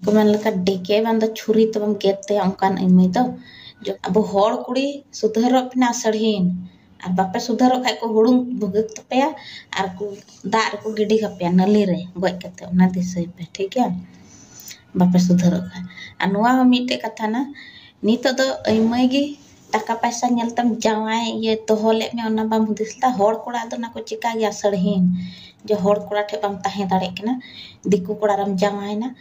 Kuman leka deke banda छुरी तो बम गेते अंकान इमई तो जो अब होड़ कुड़ी सुधरो पिना सड़हीन और बापे सुधरो खाय को हुड़ुंग भुगत तपेया और को दार को गिडी कपेया नली रे गoj कते ओना दिसई पे ठीक है बापे सुधरो खाय आ नुआ हो मिटे कथा ना नितो दो इमई गी टाका पैसा nyeltam जावाय ये तोहले में ओना बम हुदिसला होड़ कोड़ा दो ना को चिका गया सड़हीन जो होड़ कोड़ा ठे बम ताहे दाड़े कना दिकु कोड़ा रम जावाय ना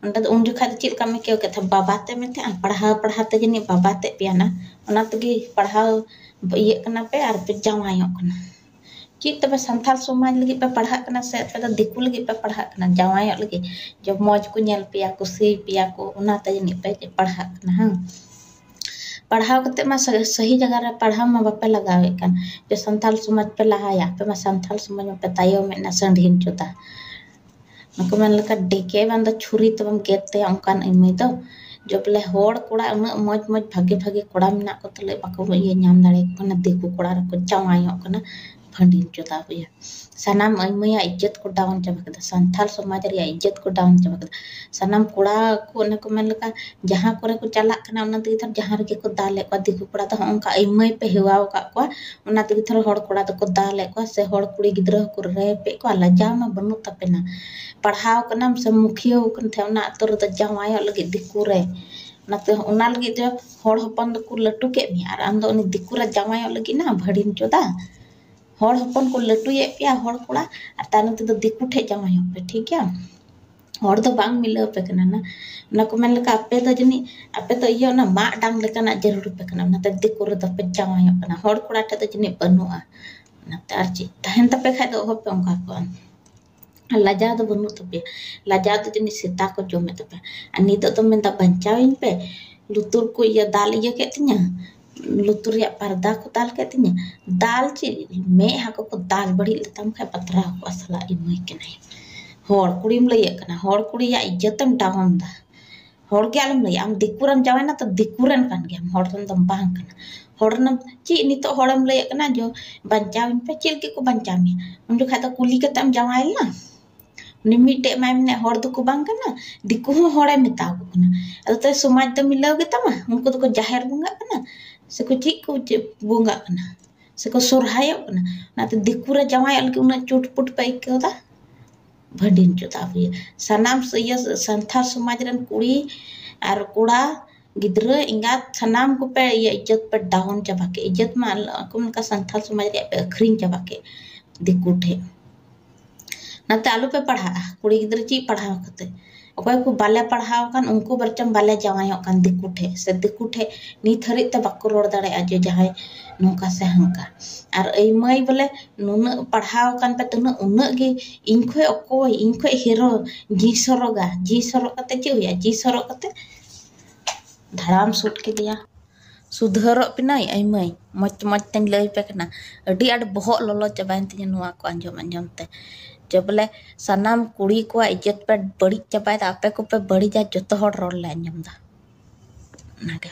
उन जो खाते चिल कमी क्यों कहता बाबाते में थे पढ़ाते जनी बाबाते पियाना उना तगी पढ़ाओ ये करना पे और पे जावायों करना चित तब संथाल समाज लगी पे पढ़ा करना से पे तो दिकु लगी पे पढ़ा करना जावायों लगी जब मौज को nyel पिया को सी पिया को उना तजनी पे पढ़ा करना हाँ पढ़ाओ करते मा सही जगह रे पढ़ाओ मा बापे लगावे कन जो संथाल समाज पे लहाया पे मा संथाल समाज में पे तायो में ना संढीन चुता नको मन लका डेके बंदा छुरी तो बम गेते अंकान इमई तो जो बोले होड़ कोड़ा उना मौज मौज भागे भागे कोड़ा मिना को तले बाको ये नाम दाड़े कना दिकु कोड़ा रे को जावायो कना फंडीन चोदा बुया सनाम इमई इज्जत को डाउन चबा कदा संथाल समाज रे इज्जत को डाउन चबा कदा सनाम कोड़ा को नको मन लका जहां करे को चला कना उना तगी थर जहां रे को दाले को दिकु कोड़ा तो अंका इमई पे हेवाव का को उना तगी थर होड़ कोड़ा तो को दाले को से होड़ कुड़ी गिद्रा को रे पे को लजा मा बनु तपेना पढ़ाओ कना से मुखिया कन थे ना तोर तो जावाय लगे दिकु रे नाते उना लगे जो होड़ हपन को लटू के मी और आम दो उनी दिकु रे जावाय लगे ना भड़ीन चोदा होड़ हपन को लटू ये पिया होड़ कोड़ा और तानु ते दिकु ठे जावाय पे ठीक है होड़ तो बांग मिले पे कना ना ना को मन लका आपे तो जनी आपे तो इयो ना मा डांग लेका ना जरूर पे कना ना ते दिकु रे तो पे जावाय कना होड़ कोड़ा ठे तो जनी बनुआ ना तारची तहन तपे खाय दो हो पे उनका को लजा तो बनु तपे लजा तो जनी सीता को जो में तपे अनि तो मैं ता बंचाविन पे लुतुर को ये दाल ये कहतिnya लुतुर या पर्दा को दाल कहतिnya दाल ची में हाको को दाल बड़ी लतम खाय पतरा को असला इमई के नहीं होड़ कुड़ीम लय कना होड़ कुड़ी या इज्जतम डाउन दा होड़ के आलम लय आम दिकुरम जावे ना तो दिकुरन कान गया होड़ तम बांग कना होड़नम ची नितो होड़म लय कना जो बंचाविन पे चिल के को बंचामी उन जो खाय तो कुली के तम जावाइल ना निमिटे मायने होड़ दो को बांग कना दिकु हो होड़े मिता को कना अदो ते समाज तो मिलाव गे तमा उनको तो को जाहिर बुंगा कना से को ठीक को बुंगा कना से को सोरहायो कना ना तो दिकु रे जावाय अलके उना चुटपुट पे केदा भडीन चोदा हुए सनाम से ये संथाल समाज रन कुड़ी और कोड़ा गिद्रा इंगा सनाम को पे ये इज्जत पे डाउन चबा के इज्जत मा को का संथाल समाज रे पे अखरिन चबा के दिकु ठे नाते आलू पे पढ़ा कुड़ी गिद्रा ची पढ़ाओ कते ओकय को बाले पढ़ाओ कान उनको बरचम बाले जावायो कान दिकु ठे नी थरी ते बाको रोड दाड़े आज जहाय नोका से हंका और ए मई बोले नुन पढ़ाओ कान पे तुन उन गे इनखय ओकोय इनखय हीरो जी सरो कते ची हुया जी सरो कते धड़ाम सूट के दिया सुधरो पिनाई ए मई मच मच तन लई पे कना अडी आड बहो लोलो चबाइन तिन नुआ को अंजम ते जब बोले सनाम कुड़ी को इज्जत पे बड़ी चबाय आपे को पे बड़ी जा जतो होड़ रोड ले अंजम दा नागे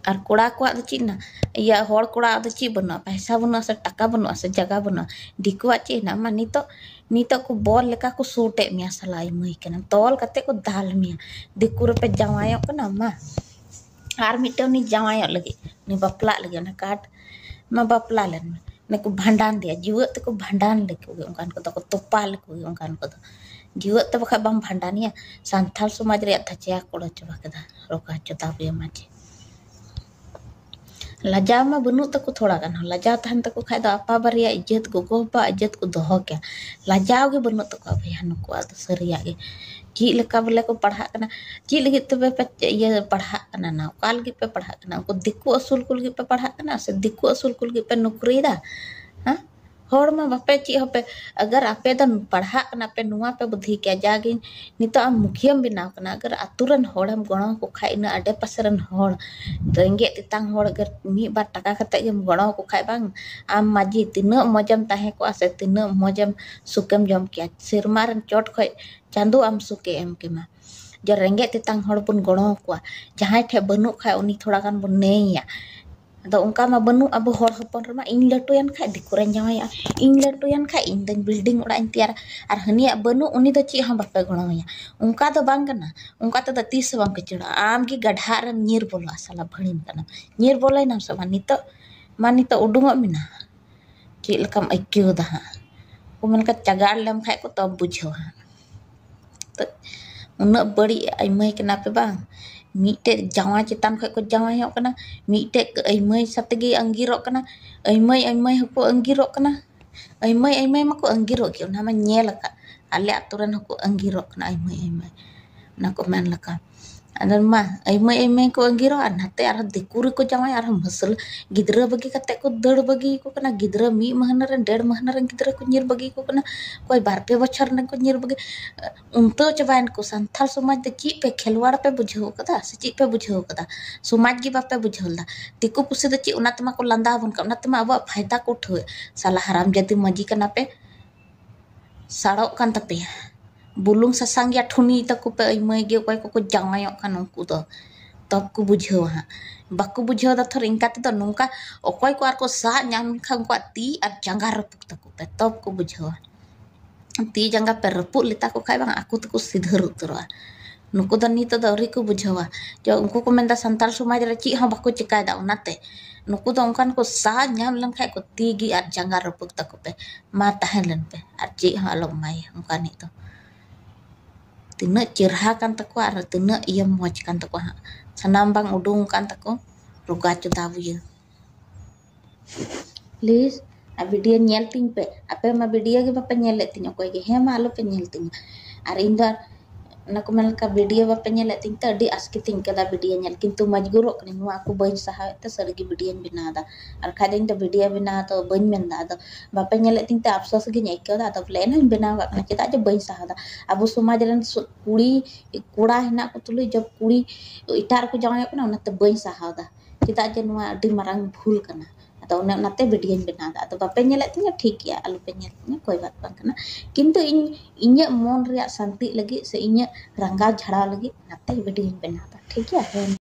और कोड़ा को ची ना या होड़ कोड़ा ची बनो पैसा बनो से टका बनो से जगह बनो दिकुआ ची ना मा नितो को बोल लेका को सूटे मिया सलाई मई केना तोल कते को दाल मिया दिकु रे पे जावायो कना मा आर मिटो नि जावायो लगे नि बपला लगे ना काट मा बपला लेन ने को भंडान दिया जीवत को भंडान लेको उनकान को तो तोपाल को उनकान को जीवत तो बखा बम भंडानिया संथाल समाज रे थचिया कोड़ चबा कदा रोका चोता बे माचे लजा मा बनु तको थोड़ा गान लजा तहन तको खाय दो आपा बारिया इज्जत गोगो बा इज्जत को दोहो क्या लजाओ गे बनु तको भैया नुको आ तो सरिया गे ची लेका बोले को पढ़ा कना ची लगे तबे पे ये पढ़ा कना ना काल गे पे पढ़ा कना को दिकु असूल कुल गे पे पढ़ा कना से दिकु असूल कुल गे पे नौकरी दा हां होड़ मा बापे ची होपे अगर आपे द पढ़ा कना पे नुआ पे बुद्धि क्या जागी नितो आम मुखियम बिनाव कना अगर अतुरन होड़म गणो को खाय न अडे पसरन होड़ रेंगे तितांग होड़ अगर मी बार टका कते गेम गणो को खाय बांग आम माजी तिना मजम ताहे को आसे तिना मजम सुकेम जम किया सिरमारन चोट खय चांदो आम सुके एम के मा जो रेंगे तितांग होड़ बुन गणो को जहां ठे बनु खाय उनी थोड़ा गान बुन नेया Ado ongka ma banu abo hor hopon rema ing latuyan kha dikuren jawaya ing latuyan kha ing dan building ora intiar ar hania banu uni do chi ha bape gonoya ongka do bang kana ongka to da tis bang kechura am gi gadha rem nyir bola sala bhanin kana nyir bolai nam sama nito udungok mina chi lekam aikyu da ha kumen ka cagar lem kha ko to bujho ha unak bari ai mai kenapa bang mite jawa citan kho ko jawa yok kana mite ke ai mai sategi anggirok kana ai mai ko anggirok kana ai mai mako anggirok ki ona ma nyel ka ale aturan ko anggirok kana ai mai na ko men laka anan ma ai mai ko anggiro anate ar dikuri ko jawa ar masal gidra bagi kate ko dad bagi ko kana gidra mi mahna ren 1.5 mahna ren gidra ko nyir bagi ko kana koi bar pe bochar ren ko nyir bagi unto chabain ko santhal समाज de chi pe khelwar pe bujhau kada se chi pe bujhau kada समाज gi bape bujhaulda tiku pusi de chi unatma ko landa bun ka unatma aba फायदा को ठो साला haram jadi maji kana pe sarok kan tapi bulung sasang ya thuni taku pe ai mai ge koi ko jangayok kan unku do तब को बुझो हाँ बाको बुझो दा थोर इनका तो नुका ओकोय को आर को सा ᱧᱟᱢ खान को ती और जंगा रपुक तको पे तब को बुझो ती जंगा पे रपुक लेता को खाय बांग आकु तको सिधर उतरवा नुको द नी तो दौरी को बुझवा जो उनको को मेंदा संताल समाज रे ची हां बाको चिकाय दा उनाते नुको द उनकान को सा ᱧᱟᱢ लन खाय को ती गी और जंगा रपुक तको पे मा ताहें लन पे और ची हां alo mai उनका नी तो tina cerha kan tako ar tina iya moj kan tako ha sanam bang udung kan tako ruga chudawu ye please a video nyel ting pe ape ma video ge bape nyel ting koy ge he ma alo pe nyel ting ar inda na ko mel ka video bape nyel ting ta di aski ting kada video nyel kintu majguro kan nu aku bain saha ta sargi video binada ar khadin ta video bina to bain men da do bape nyel ting ta afsos ge nyai ka da to plan hin bina wa na kita je bain saha da abu समाज ren kuri kura hina ko tuli job kuri itar ko jawai ko na onate bain saha da kita je nu adi marang bhul kana atau nate video bina da atau bape nyel ting ठीक ya alu pe nyel ting koy bat bang kana kintu inya mon ria santi lagi se inya rangga jhara lagi nate video bina da ठीक ya